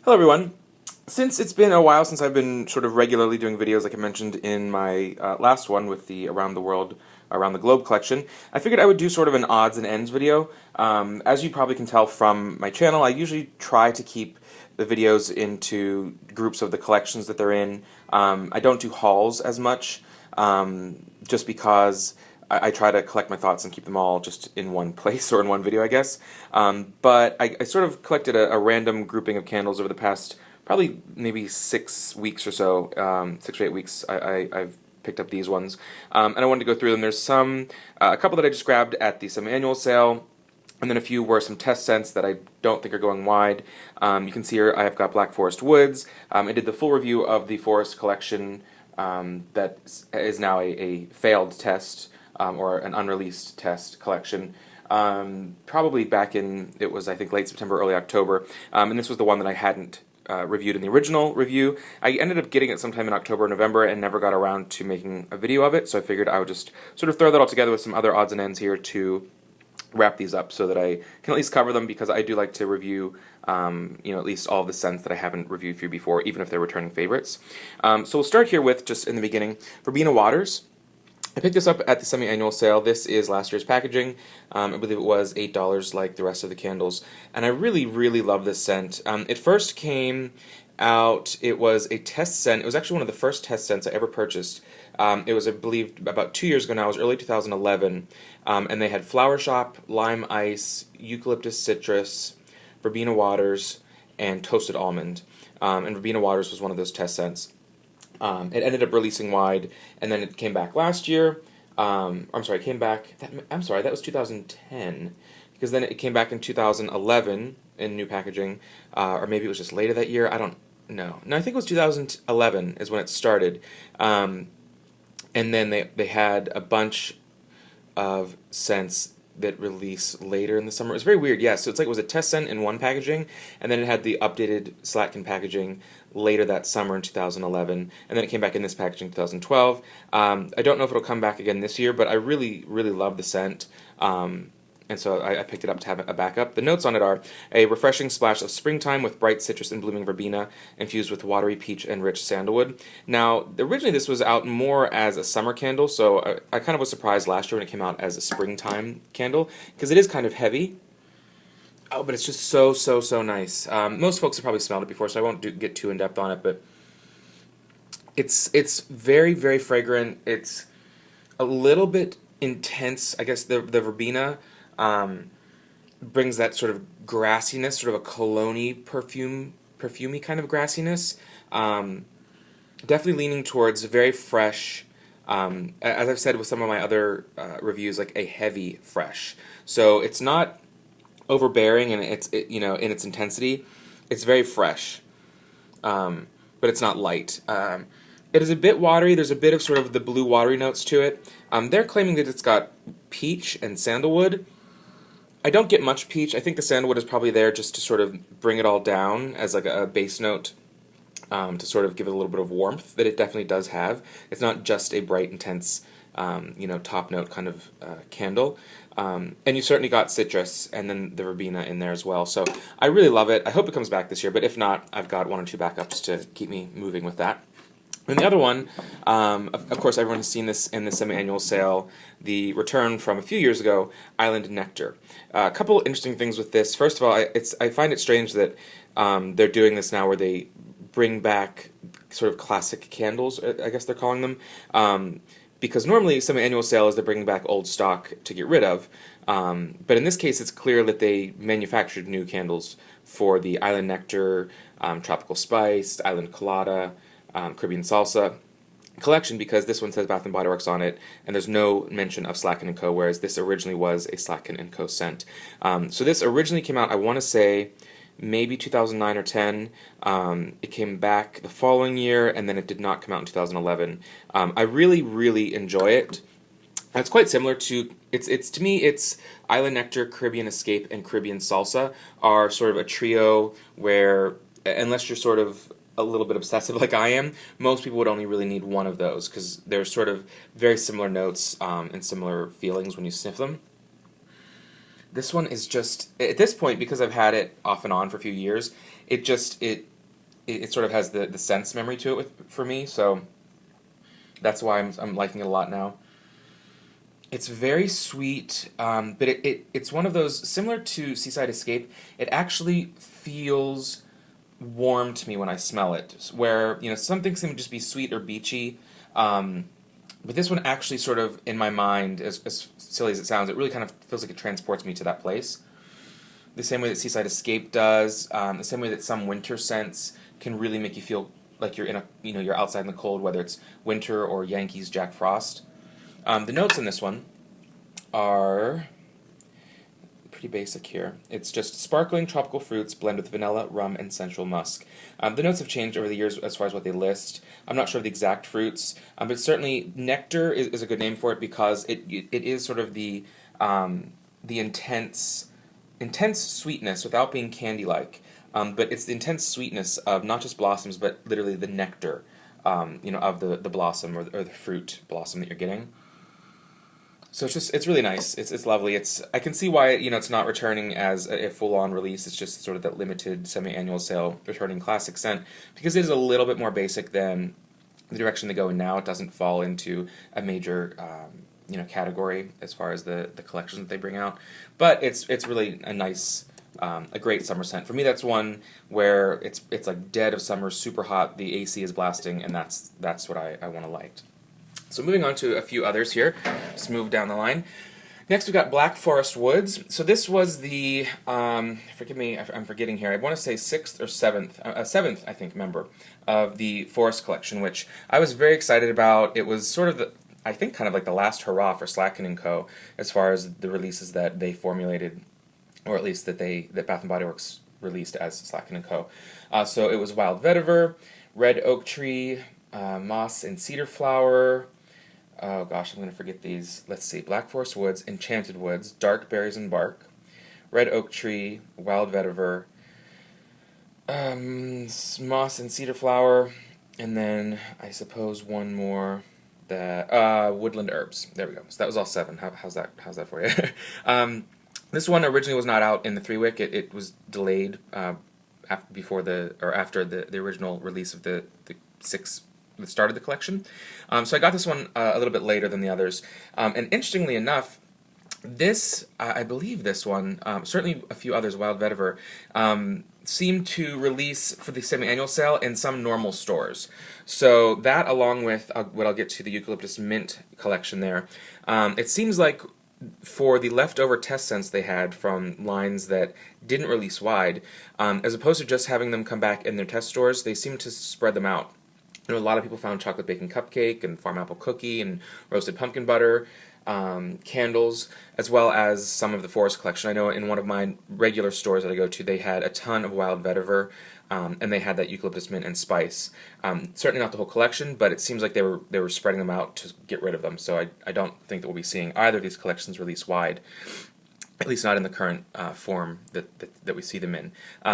Hello everyone. Since it's been a while since I've been sort of regularly doing videos like I mentioned in my last one with the Around the World, Around the Globe collection, I figured I would do sort of an odds and ends video. As you probably can tell from my channel, I usually try to keep the videos into groups of the collections that they're in. I don't do hauls as much, just because I try to collect my thoughts and keep them all just in one place or in one video, I guess. But I sort of collected a random grouping of candles over the past probably maybe 6 weeks or so, 6 or 8 weeks. I've picked up these ones, and I wanted to go through them. There's a couple that I just grabbed at the semi-annual sale, and then a few were some test scents that I don't think are going wide. You can see here I've got Black Forest Woods. I did the full review of the Forest collection that is now a failed test. Or an unreleased test collection, probably back in, it was I think late September, early October, and this was the one that I hadn't reviewed in the original review. I ended up getting it sometime in October or November and never got around to making a video of it, so I figured I would just sort of throw that all together with some other odds and ends here to wrap these up so that I can at least cover them, because I do like to review at least all of the scents that I haven't reviewed for you before, even if they're returning favorites. So we'll start here with, just in the beginning, Verbena Waters. I picked this up at the semi-annual sale. This is last year's packaging. I believe it was $8 like the rest of the candles. And I really, really love this scent. It first came out, it was a test scent. It was actually one of the first test scents I ever purchased. It was, I believe, about 2 years ago now. It was early 2011. And they had Flower Shop, Lime Ice, Eucalyptus Citrus, Verbena Waters, and Toasted Almond. And Verbena Waters was one of those test scents. It ended up releasing wide, and then it came back last year. I'm sorry, it came back. That was 2010, because then it came back in 2011 in new packaging, or maybe it was just later that year. I don't know. No, I think it was 2011 is when it started, and then they had a bunch of scents that release later in the summer. It was very weird, yeah. So it's like it was a test scent in one packaging, and then it had the updated Slatkin packaging later that summer in 2011, and then it came back in this packaging in 2012. I don't know if it'll come back again this year, but I really, really love the scent. And so I picked it up to have a backup. The notes on it are a refreshing splash of springtime with bright citrus and blooming verbena, infused with watery peach and rich sandalwood. Now, originally this was out more as a summer candle, so I kind of was surprised last year when it came out as a springtime candle, because it is kind of heavy. Oh, but it's just so, so, so nice. Most folks have probably smelled it before, so I won't get too in-depth on it, but it's very, very fragrant. It's a little bit intense. I guess the verbena brings that sort of grassiness, sort of a cologne-y perfumey kind of grassiness. Definitely leaning towards very fresh, as I've said with some of my other reviews, like a heavy fresh. So it's not overbearing in in its intensity. It's very fresh, but it's not light. It is a bit watery. There's a bit of sort of the blue watery notes to it. They're claiming that it's got peach and sandalwood. I don't get much peach. I think the sandalwood is probably there just to sort of bring it all down as like a base note, to sort of give it a little bit of warmth that it definitely does have. It's not just a bright, intense, top note kind of candle. And you certainly got citrus and then the verbena in there as well. So I really love it. I hope it comes back this year, but if not, I've got 1 or 2 backups to keep me moving with that. And the other one, of course, everyone has seen this in the semi-annual sale, the return from a few years ago, Island Nectar. A couple interesting things with this. First of all, I find it strange that they're doing this now where they bring back sort of classic candles, I guess they're calling them, because normally semi-annual sale is they're bringing back old stock to get rid of. But in this case, it's clear that they manufactured new candles for the Island Nectar, Tropical Spice, Island Colada, Caribbean Salsa collection, because this one says Bath & Body Works on it, and there's no mention of Slatkin & Co., whereas this originally was a Slatkin & Co. scent. So this originally came out, I want to say, maybe 2009 or 10. It came back the following year, and then it did not come out in 2011. I really, really enjoy it. It's quite similar to, to me, it's Island Nectar, Caribbean Escape, and Caribbean Salsa are sort of a trio where, unless you're sort of a little bit obsessive like I am, most people would only really need one of those, because they're sort of very similar notes and similar feelings when you sniff them. This one is just, at this point, because I've had it off and on for a few years, it it sort of has the sense memory to it for me, so that's why I'm liking it a lot now. It's very sweet, but it's one of those, similar to Seaside Escape, it actually feels warm to me when I smell it, where, some things can just be sweet or beachy, but this one actually sort of, in my mind, as silly as it sounds, it really kind of feels like it transports me to that place. The same way that Seaside Escape does, the same way that some winter scents can really make you feel like you're you're outside in the cold, whether it's winter or Yankees Jack Frost. The notes in this one are pretty basic here. It's just sparkling tropical fruits blend with vanilla, rum, and sensual musk. The notes have changed over the years as far as what they list. I'm not sure of the exact fruits, but certainly nectar is a good name for it because it is sort of the intense sweetness without being candy-like. But it's the intense sweetness of not just blossoms, but literally the nectar, of the blossom or the fruit blossom that you're getting. So it's really nice. It's lovely. I can see why it's not returning as a full-on release. It's just sort of that limited semi-annual sale returning classic scent because it is a little bit more basic than the direction they go in now. It doesn't fall into a major category as far as the collections that they bring out. But it's really a nice, a great summer scent. For me, that's one where it's like dead of summer, super hot. The AC is blasting, and that's what I want to like. So moving on to a few others here. Just move down the line. Next, we've got Black Forest Woods. So this was the, forgive me, I'm forgetting here. I want to say 6th or 7th, 7th, I think, member of the Forest Collection, which I was very excited about. It was sort of I think kind of like the last hurrah for Slacken & Co. as far as the releases that they formulated, or at least that Bath & Body Works released as Slacken & Co. So it was Wild Vetiver, Red Oak Tree, Moss and Cedar Flower. Oh gosh, I'm going to forget these. Let's see. Black Forest Woods, Enchanted Woods, Dark Berries and Bark, Red Oak Tree, Wild Vetiver, Moss and Cedar Flower, and then I suppose one more, that Woodland Herbs. There we go. So that was all 7. How's that for you? This one originally was not out in the 3-wick. It was delayed after the original release of the 6 that started the collection. So I got this one a little bit later than the others. And interestingly enough, I believe this one, certainly a few others, Wild Vetiver, seemed to release for the semi-annual sale in some normal stores. So that, along with what I'll get to, the Eucalyptus Mint collection there, it seems like for the leftover test scents they had from lines that didn't release wide, as opposed to just having them come back in their test stores, they seemed to spread them out. A lot of people found chocolate bacon cupcake and farm apple cookie and roasted pumpkin butter, candles, as well as some of the Forest Collection. I know in one of my regular stores that I go to, they had a ton of Wild Vetiver, and they had that Eucalyptus Mint and Spice. Certainly not the whole collection, but it seems like they were spreading them out to get rid of them. So I don't think that we'll be seeing either of these collections release wide, at least not in the current form that we see them in.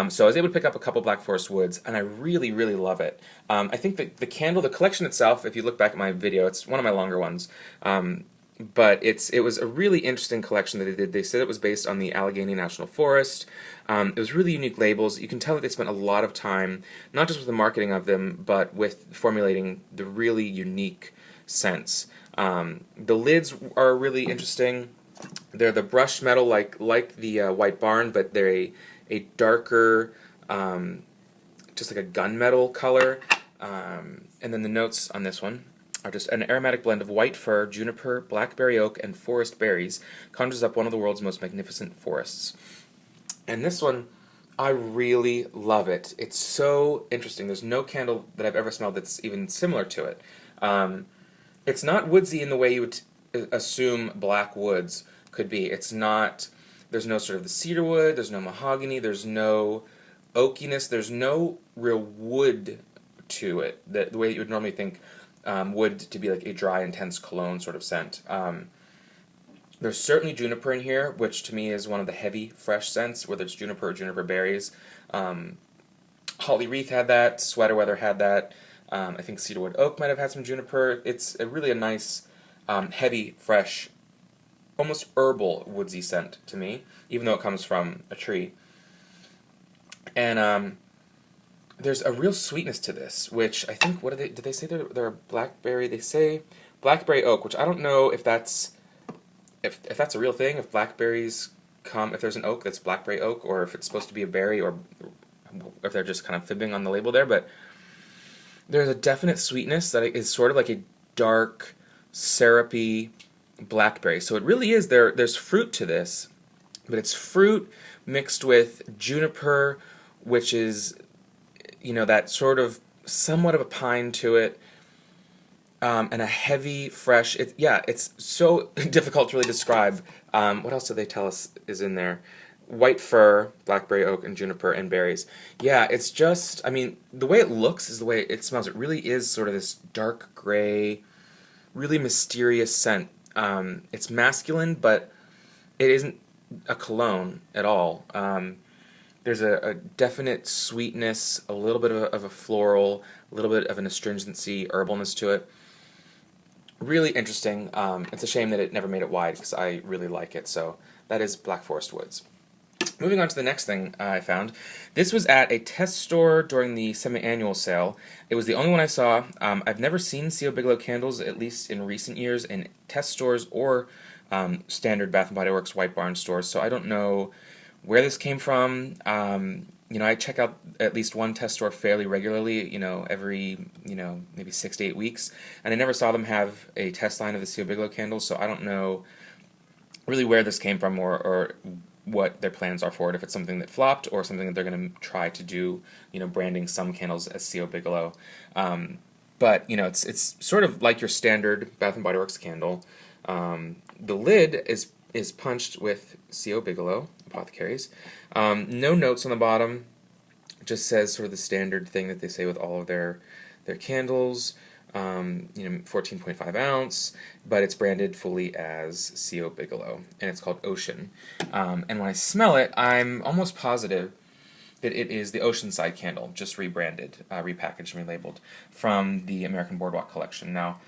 So I was able to pick up a couple Black Forest Woods, and I really, really love it. I think that the collection itself, if you look back at my video, it's one of my longer ones, but it was a really interesting collection that they did. They said it was based on the Allegheny National Forest. It was really unique labels. You can tell that they spent a lot of time, not just with the marketing of them, but with formulating the really unique scents. The lids are really interesting. They're the brushed metal like the White Barn, but they're a darker, just like a gunmetal color. And then the notes on this one are just an aromatic blend of white fir, juniper, blackberry oak, and forest berries conjures up one of the world's most magnificent forests. And this one, I really love it. It's so interesting. There's no candle that I've ever smelled that's even similar to it. It's not woodsy in the way you would assume black woods could be. It's not, there's no sort of the cedar wood, there's no mahogany, there's no oakiness, there's no real wood to it, the way you would normally think wood to be like a dry, intense cologne sort of scent. There's certainly juniper in here, which to me is one of the heavy, fresh scents, whether it's juniper or juniper berries. Holly Wreath had that, Sweater Weather had that, I think cedarwood oak might have had some juniper. It's really a nice, heavy, fresh, almost herbal woodsy scent to me, even though it comes from a tree. And there's a real sweetness to this, which I think, what did they say they're a blackberry? They say blackberry oak, which I don't know if that's if that's a real thing, if blackberries come, if there's an oak that's blackberry oak, or if it's supposed to be a berry, or if they're just kind of fibbing on the label there, but there's a definite sweetness that is sort of like a dark, syrupy blackberry. So it really is, there's fruit to this, but it's fruit mixed with juniper, which is, that sort of somewhat of a pine to it, and a heavy, fresh, it's so difficult to really describe. What else do they tell us is in there? White fir, blackberry oak, and juniper, and berries. Yeah, it's just, the way it looks is the way it smells. It really is sort of this dark gray, really mysterious scent. It's masculine, but it isn't a cologne at all. There's a definite sweetness, a little bit of a floral, a little bit of an astringency, herbalness to it. Really interesting. It's a shame that it never made it wide, because I really like it. So that is Black Forest Woods. Moving on to the next thing I found. This was at a test store during the semi-annual sale. It was the only one I saw. I've never seen C.O. Bigelow candles, at least in recent years, in test stores or standard Bath & Body Works White Barn stores, so I don't know where this came from. I check out at least one test store fairly regularly, every, maybe 6 to 8 weeks, and I never saw them have a test line of the C.O. Bigelow candles, so I don't know really where this came from or what their plans are for it, if it's something that flopped or something that they're going to try to do, branding some candles as C.O. Bigelow. But, it's sort of like your standard Bath & Body Works candle. The lid is punched with C.O. Bigelow, Apothecaries. No notes on the bottom. It just says sort of the standard thing that they say with all of their candles. 14.5 ounce, but it's branded fully as C.O. Bigelow, and it's called Ocean. And when I smell it, I'm almost positive that it is the Oceanside candle, just rebranded, repackaged, and relabeled from the American Boardwalk collection. Now,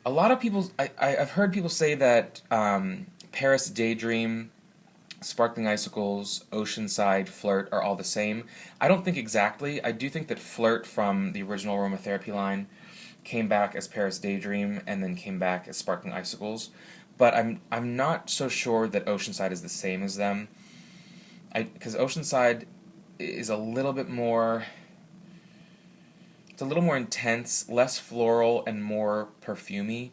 a lot of people, I've heard people say that Paris Daydream, Sparkling Icicles, Oceanside, Flirt are all the same. I don't think exactly. I do think that Flirt from the original aromatherapy line came back as Paris Daydream and then came back as Sparkling Icicles, but I'm not so sure that Oceanside is the same as them. Because Oceanside is a little bit more, it's a little more intense, less floral, and more perfumey,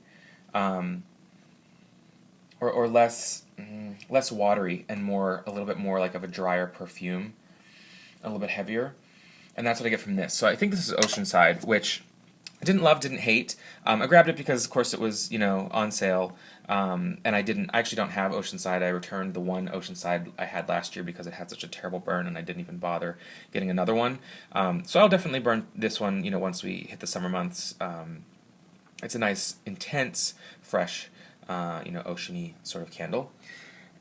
or less watery and a little bit more like of a drier perfume, a little bit heavier, and that's what I get from this. So I think this is Oceanside, which I didn't love, didn't hate. I grabbed it because, of course, it was, on sale, and I actually don't have Oceanside. I returned the one Oceanside I had last year because it had such a terrible burn, and I didn't even bother getting another one. So I'll definitely burn this one, once we hit the summer months. It's a nice, intense, fresh, oceany sort of candle.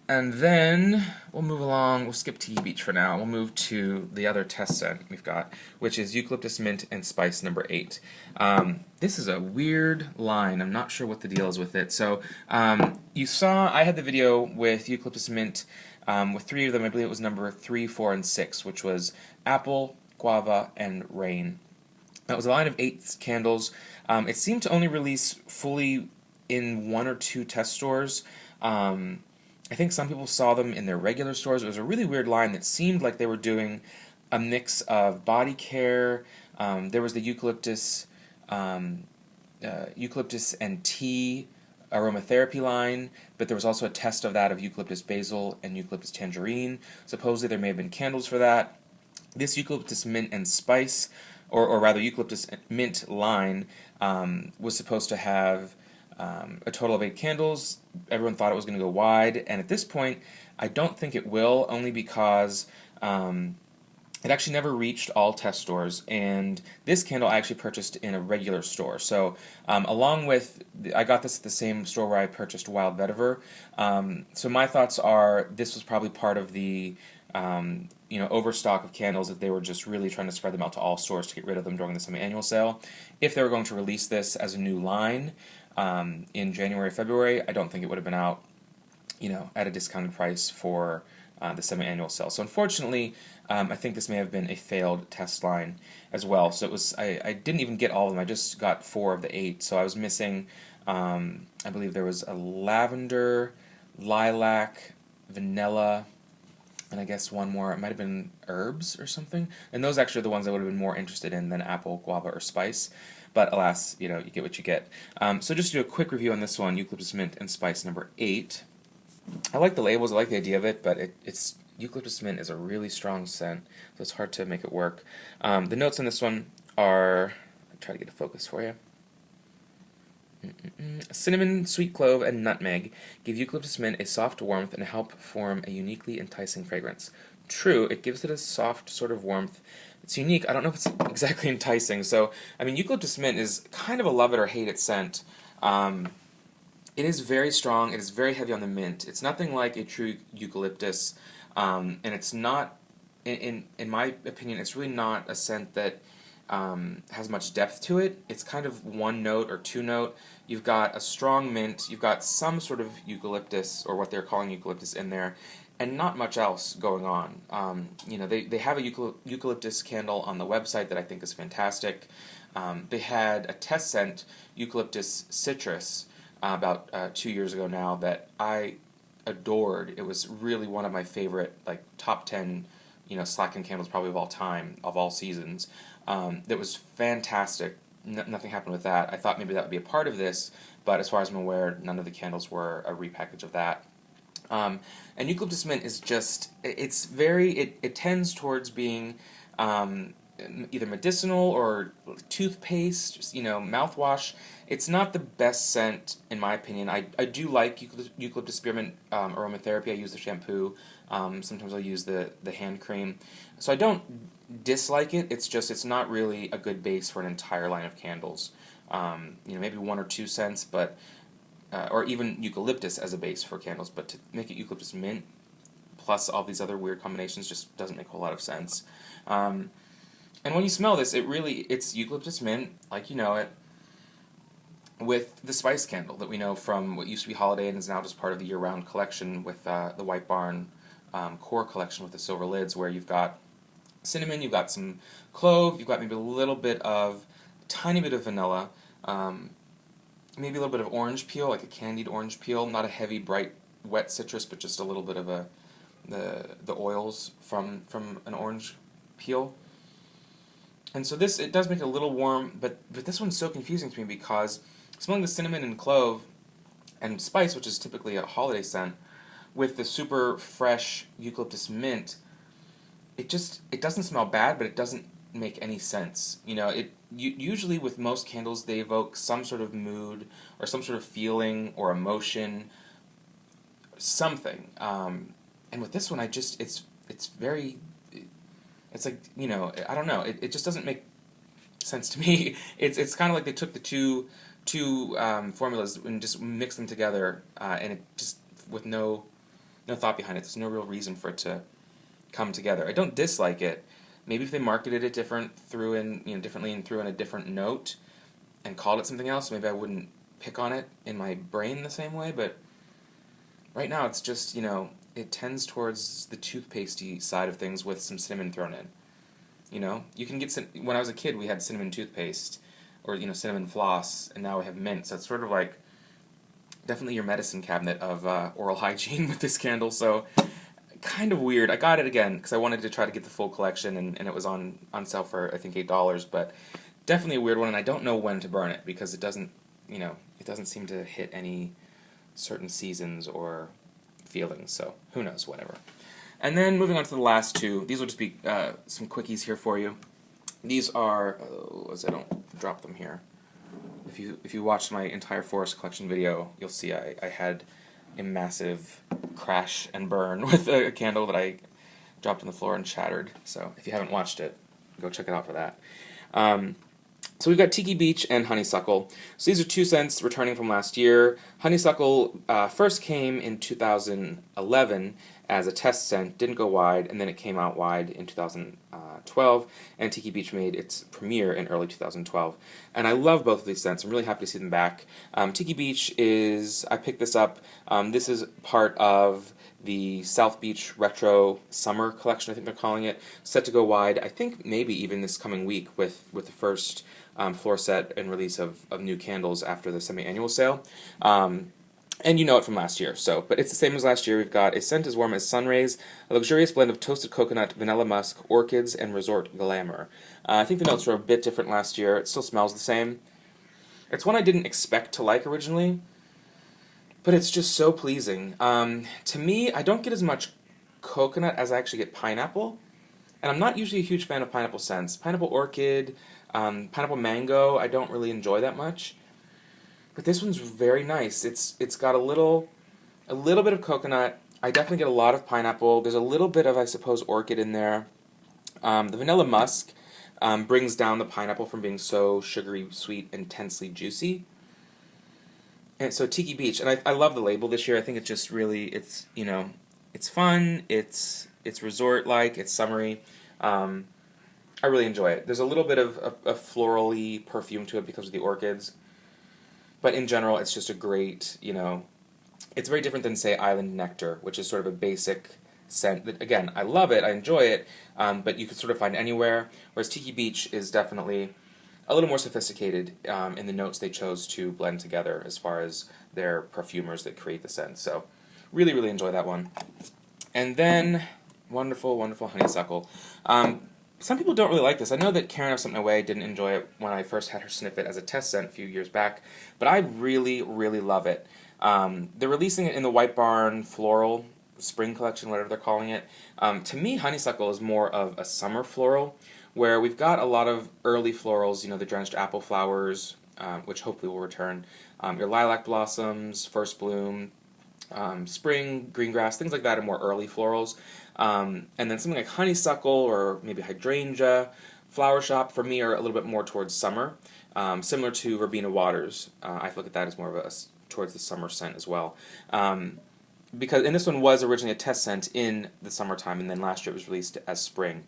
And then we'll move along. We'll skip Tiki Beach for now. We'll move to the other test scent we've got, which is Eucalyptus Mint and Spice number 8. This is a weird line. I'm not sure what the deal is with it. So you saw I had the video with Eucalyptus Mint with 3 of them. I believe it was number 3, 4, and 6, which was Apple, Guava, and Rain. That was a line of 8 candles. It seemed to only release fully in 1 or 2 test stores. I think some people saw them in their regular stores. It was a really weird line that seemed like they were doing a mix of body care. There was the eucalyptus and tea aromatherapy line, but there was also a test of that of eucalyptus basil and eucalyptus tangerine. Supposedly there may have been candles for that. This eucalyptus mint and spice, or rather eucalyptus mint line, was supposed to have a total of 8 candles. Everyone thought it was going to go wide, and at this point, I don't think it will, only because it actually never reached all test stores, and this candle I actually purchased in a regular store. So, along with, I got this at the same store where I purchased Wild Vetiver. So my thoughts are this was probably part of the overstock of candles that they were just really trying to spread them out to all stores to get rid of them during the semi-annual sale. If they were going to release this as a new line in January, February, I don't think it would have been out, at a discounted price for the semi-annual sale. So unfortunately, I think this may have been a failed test line as well. So it was I didn't even get all of them. I just got 4 of the 8. So I was missing, I believe there was a lavender, lilac, vanilla, and I guess one more. It might have been herbs or something. And those actually are the ones I would have been more interested in than apple, guava, or spice. But alas, you get what you get. So just to do a quick review on this one, Eucalyptus Mint and Spice number 8. I like the labels, I like the idea of it, but it's Eucalyptus Mint is a really strong scent, so it's hard to make it work. The notes on this one are, I'll try to get a focus for you. Cinnamon, sweet clove, and nutmeg give Eucalyptus Mint a soft warmth and help form a uniquely enticing fragrance. True, it gives it a soft sort of warmth. It's unique. I don't know if it's exactly enticing. So, I mean, Eucalyptus Mint is kind of a love it or hate it scent. It is very strong. It is very heavy on the mint. It's nothing like a true eucalyptus, and it's not, in my opinion, it's really not a scent that has much depth to it. It's kind of one note or two note. You've got a strong mint. You've got some sort of eucalyptus, or what they're calling eucalyptus, in there, and not much else going on. They have a eucalyptus candle on the website that I think is fantastic. They had a test scent, eucalyptus citrus, about 2 years ago now, that I adored. It was really one of my favorite, like, top 10, Slacken candles probably of all time, of all seasons. That was fantastic. Nothing happened with that. I thought maybe that would be a part of this, but as far as I'm aware, none of the candles were a repackage of that. And Eucalyptus Mint is just, it tends towards being either medicinal or toothpaste, mouthwash. It's not the best scent, in my opinion. I do like Eucalyptus Spearmint aromatherapy. I use the shampoo. Sometimes I'll use the hand cream. So I don't dislike it. It's not really a good base for an entire line of candles. Maybe 1 or 2 scents, but or even eucalyptus as a base for candles. But to make it Eucalyptus Mint plus all these other weird combinations just doesn't make a whole lot of sense. And when you smell this, it's Eucalyptus Mint, like you know it, with the spice candle that we know from what used to be Holiday and is now just part of the year-round collection with the White Barn core collection with the silver lids, where you've got cinnamon, you've got some clove, you've got maybe a tiny bit of vanilla, maybe a little bit of orange peel, like a candied orange peel, not a heavy, bright, wet citrus, but just a little bit of the oils from an orange peel. And so it does make it a little warm, but this one's so confusing to me because smelling the cinnamon and clove and spice, which is typically a holiday scent, with the super fresh Eucalyptus Mint, it doesn't smell bad, but it doesn't make any sense. Usually with most candles, they evoke some sort of mood or some sort of feeling or emotion, something. And with this one, it's like, I don't know. It just doesn't make sense to me. It's kind of like they took the two formulas and just mixed them together, and it just with no thought behind it. There's no real reason for it to come together. I don't dislike it. Maybe if they marketed it differently and threw in a different note and called it something else, maybe I wouldn't pick on it in my brain the same way. But right now, it's just it tends towards the toothpastey side of things with some cinnamon thrown in. You can get when I was a kid, we had cinnamon toothpaste or cinnamon floss, and now we have mint. So it's sort of like definitely your medicine cabinet of oral hygiene with this candle. So kind of weird. I got it again because I wanted to try to get the full collection, and it was on sale for I think $8. But definitely a weird one, and I don't know when to burn it because it doesn't seem to hit any certain seasons or feelings, so who knows, whatever. And then moving on to the last two, these will just be some quickies here for you. These are, as I don't drop them here, if you watched my entire forest collection video, you'll see I had a massive crash and burn with a candle that I dropped on the floor and shattered, so if you haven't watched it, go check it out for that. So we've got Tiki Beach and Honeysuckle. So these are 2 scents returning from last year. Honeysuckle first came in 2011, as a test scent, didn't go wide, and then it came out wide in 2012, and Tiki Beach made its premiere in early 2012. And I love both of these scents. I'm really happy to see them back. Tiki Beach is, I picked this up, this is part of the South Beach Retro Summer Collection, I think they're calling it, set to go wide, I think maybe even this coming week with the first floor set and release of new candles after the semi-annual sale. And you know it from last year, but it's the same as last year. We've got a scent as warm as sun rays, a luxurious blend of toasted coconut, vanilla musk, orchids, and resort glamour. I think the notes were a bit different last year. It still smells the same. It's one I didn't expect to like originally, but it's just so pleasing. To me, I don't get as much coconut as I actually get pineapple, and I'm not usually a huge fan of pineapple scents. Pineapple orchid, pineapple mango, I don't really enjoy that much. But this one's very nice. It's got a little bit of coconut. I definitely get a lot of pineapple. There's a little bit of, I suppose, orchid in there. The vanilla musk brings down the pineapple from being so sugary, sweet, intensely juicy. And so Tiki Beach, and I love the label this year. I think it's just really, it's fun. It's resort-like. It's summery. I really enjoy it. There's a little bit of a floral-y perfume to it because of the orchids. But in general, it's just a great, it's very different than, say, Island Nectar, which is sort of a basic scent that, again, I love it, I enjoy it, but you can sort of find anywhere, whereas Tiki Beach is definitely a little more sophisticated in the notes they chose to blend together as far as their perfumers that create the scent. So really, really enjoy that one. And then, wonderful, wonderful honeysuckle. Some people don't really like this. I know that Karen of Something Away didn't enjoy it when I first had her sniff it as a test scent a few years back, but I really, really love it. They're releasing it in the White Barn Floral Spring Collection, whatever they're calling it. To me, honeysuckle is more of a summer floral, where we've got a lot of early florals, the drenched apple flowers, which hopefully will return, your lilac blossoms, first bloom, spring, green grass, things like that are more early florals. And then something like honeysuckle or maybe hydrangea, flower shop for me are a little bit more towards summer, similar to verbena waters. I look at that as more of towards the summer scent as well. And this one was originally a test scent in the summertime, and then last year it was released as spring.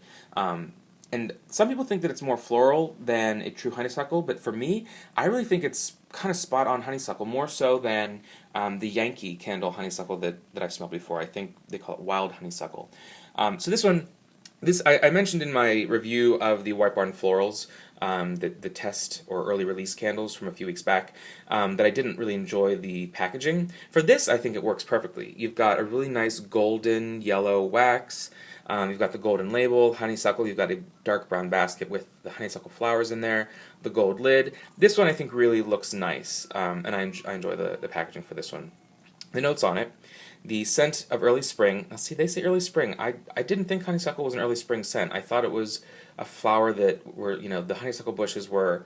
And some people think that it's more floral than a true honeysuckle, but for me, I really think it's kind of spot on honeysuckle, more so than the Yankee candle honeysuckle that I've smelled before. I think they call it wild honeysuckle. So this one, I mentioned in my review of the White Barn Florals, the test or early release candles from a few weeks back, that I didn't really enjoy the packaging. For this, I think it works perfectly. You've got a really nice golden yellow wax. You've got the golden label, honeysuckle. You've got a dark brown basket with the honeysuckle flowers in there, the gold lid. This one I think really looks nice, and I enjoy the packaging for this one. The notes on it: the scent of early spring. Now, see, they say early spring. I didn't think honeysuckle was an early spring scent. I thought it was a flower that the honeysuckle bushes were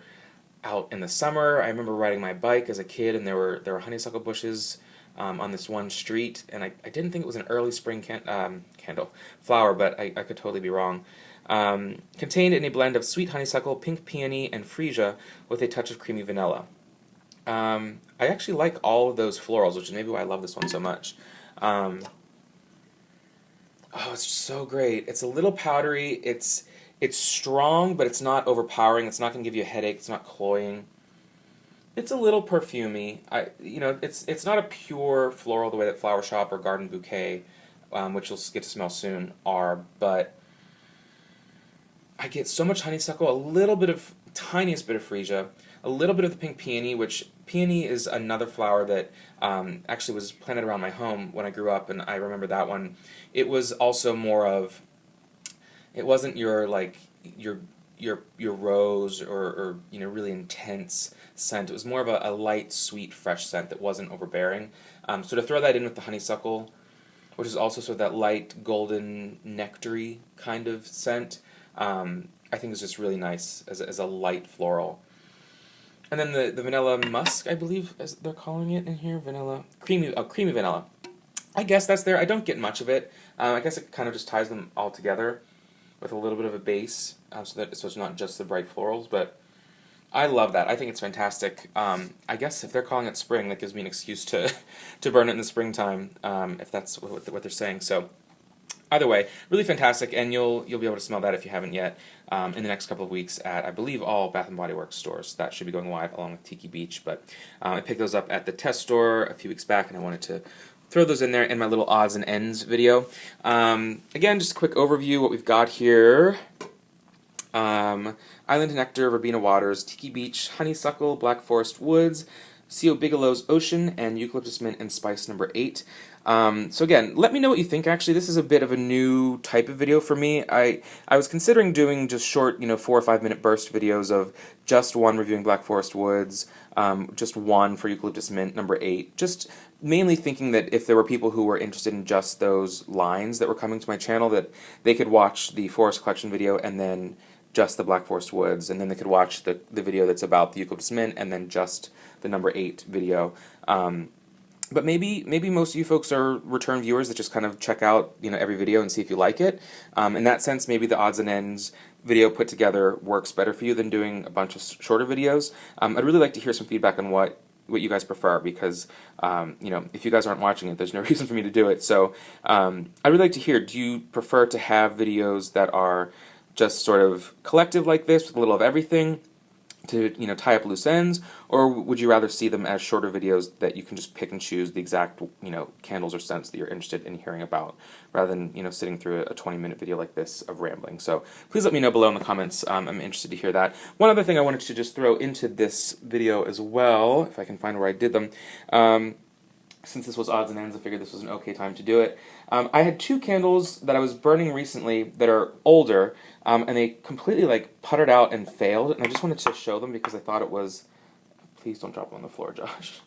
out in the summer. I remember riding my bike as a kid, and there were honeysuckle bushes on this one street, and I didn't think it was an early spring candle flower, but I could totally be wrong. Contained in a blend of sweet honeysuckle, pink peony, and freesia with a touch of creamy vanilla. I actually like all of those florals, which is maybe why I love this one so much. Oh, it's just so great. It's a little powdery. It's strong, but it's not overpowering. It's not going to give you a headache. It's not cloying. It's a little perfumey. It's not a pure floral the way that Flower Shop or Garden Bouquet, which you'll get to smell soon, are, but I get so much honeysuckle, a little bit of, tiniest bit of freesia, a little bit of the pink peony, which peony is another flower that actually was planted around my home when I grew up, and I remember that one. It was also more of, it wasn't your rose or really intense scent. It was more of a light, sweet, fresh scent that wasn't overbearing. So to throw that in with the honeysuckle, which is also sort of that light, golden, nectary kind of scent, I think is just really nice as a light floral. And then the vanilla musk, I believe, as they're calling it in here, creamy vanilla. I guess that's there. I don't get much of it. I guess it kind of just ties them all together with a little bit of a base, so it's not just the bright florals, but I love that. I think it's fantastic. I guess if they're calling it spring, that gives me an excuse to burn it in the springtime, if that's what they're saying. So Either way, really fantastic, and you'll be able to smell that if you haven't yet in the next couple of weeks at, I believe, all Bath & Body Works stores. That should be going live along with Tiki Beach, but I picked those up at the test store a few weeks back, and I wanted to throw those in there in my little odds and ends video. Again, just a quick overview what we've got here. Island Nectar, Verbena Waters, Tiki Beach, Honeysuckle, Black Forest Woods, C.O. Bigelow's Ocean, and Eucalyptus Mint and Spice number 8. So again, let me know what you think. Actually, this is a bit of a new type of video for me. I was considering doing just short, 4 or 5 minute burst videos of just one reviewing Black Forest Woods, just one for Eucalyptus Mint number 8, just mainly thinking that if there were people who were interested in just those lines that were coming to my channel, that they could watch the Forest Collection video and then just the Black Forest Woods, and then they could watch the video that's about the Eucalyptus Mint and then just the number 8 video. But maybe most of you folks are return viewers that just kind of check out every video and see if you like it. In that sense, maybe the odds and ends video put together works better for you than doing a bunch of shorter videos. I'd really like to hear some feedback on what you guys prefer, because if you guys aren't watching it, there's no reason for me to do it. So I'd really like to hear, do you prefer to have videos that are just sort of collective like this with a little of everything to tie up loose ends, or would you rather see them as shorter videos that you can just pick and choose the exact candles or scents that you're interested in hearing about, rather than sitting through a 20-minute video like this of rambling? So please let me know below in the comments. I'm interested to hear that. One other thing I wanted to just throw into this video as well, if I can find where I did them. Since this was odds and ends, I figured this was an okay time to do it. I had 2 candles that I was burning recently that are older, and they completely puttered out and failed, and I just wanted to show them because I thought it was, please don't drop them on the floor, Josh,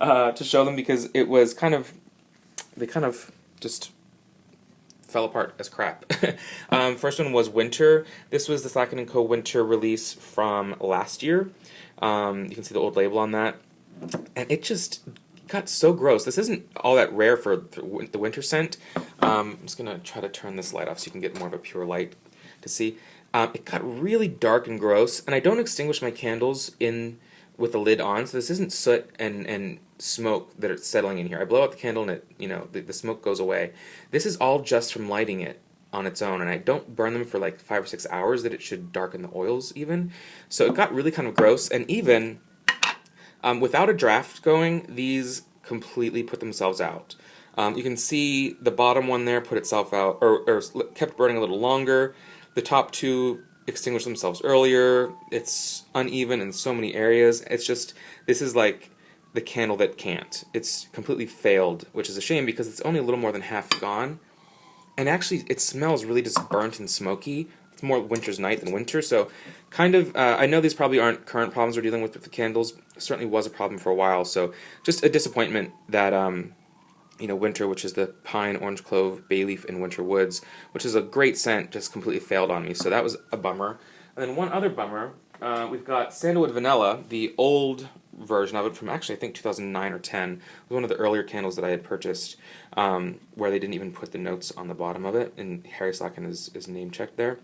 to show them because it was they kind of just fell apart as crap. First one was Winter. This was the Slacken & Co. Winter release from last year. You can see the old label on that, and it just got so gross. This isn't all that rare for the winter scent. I'm just going to try to turn this light off so you can get more of a pure light to see. It got really dark and gross, and I don't extinguish my candles with the lid on, so this isn't soot and smoke that are settling in here. I blow out the candle and the smoke goes away. This is all just from lighting it on its own, and I don't burn them for 5 or 6 hours that it should darken the oils even. So it got really kind of gross, and even without a draft going, these completely put themselves out. You can see the bottom one there put itself out, or kept burning a little longer. The top 2 extinguished themselves earlier. It's uneven in so many areas. It's just, this is like the candle that can't. It's completely failed, which is a shame because it's only a little more than half gone. And actually, it smells really just burnt and smoky. It's more winter's night than winter, so kind of, I know these probably aren't current problems we're dealing with the candles. It certainly was a problem for a while, so just a disappointment that, Winter, which is the pine, orange clove, bay leaf, and winter woods, which is a great scent, just completely failed on me, so that was a bummer. And then one other bummer, we've got Sandalwood Vanilla, the old version of it from actually I think 2009 or 10. It was one of the earlier candles that I had purchased, where they didn't even put the notes on the bottom of it, and Harry Slacken is name checked there.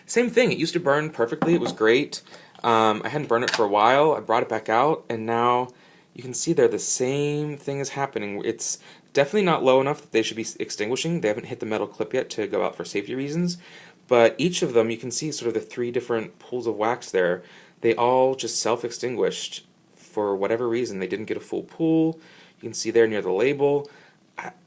Same thing, it used to burn perfectly, it was great. I hadn't burned it for a while, I brought it back out, and now you can see there the same thing is happening. It's definitely not low enough that they should be extinguishing. They haven't hit the metal clip yet to go out for safety reasons, but each of them, you can see sort of the 3 different pools of wax there, they all just self-extinguished for whatever reason. They didn't get a full pool. You can see there near the label.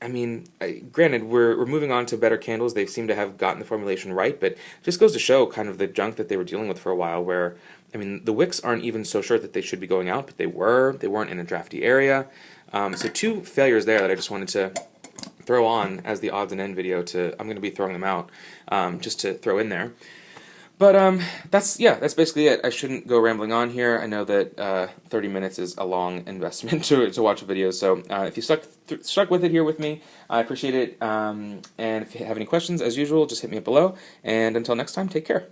I mean, granted, we're moving on to better candles. They seem to have gotten the formulation right, but it just goes to show kind of the junk that they were dealing with for a while where, I mean, the wicks aren't even so sure that they should be going out, but they were. They weren't in a drafty area. So 2 failures there that I just wanted to throw on as the odds and end video I'm going to be throwing them out just to throw in there. But that's basically it. I shouldn't go rambling on here. I know that 30 minutes is a long investment to watch a video, so if you stuck with it here with me, I appreciate it. And if you have any questions, as usual, just hit me up below. And until next time, take care.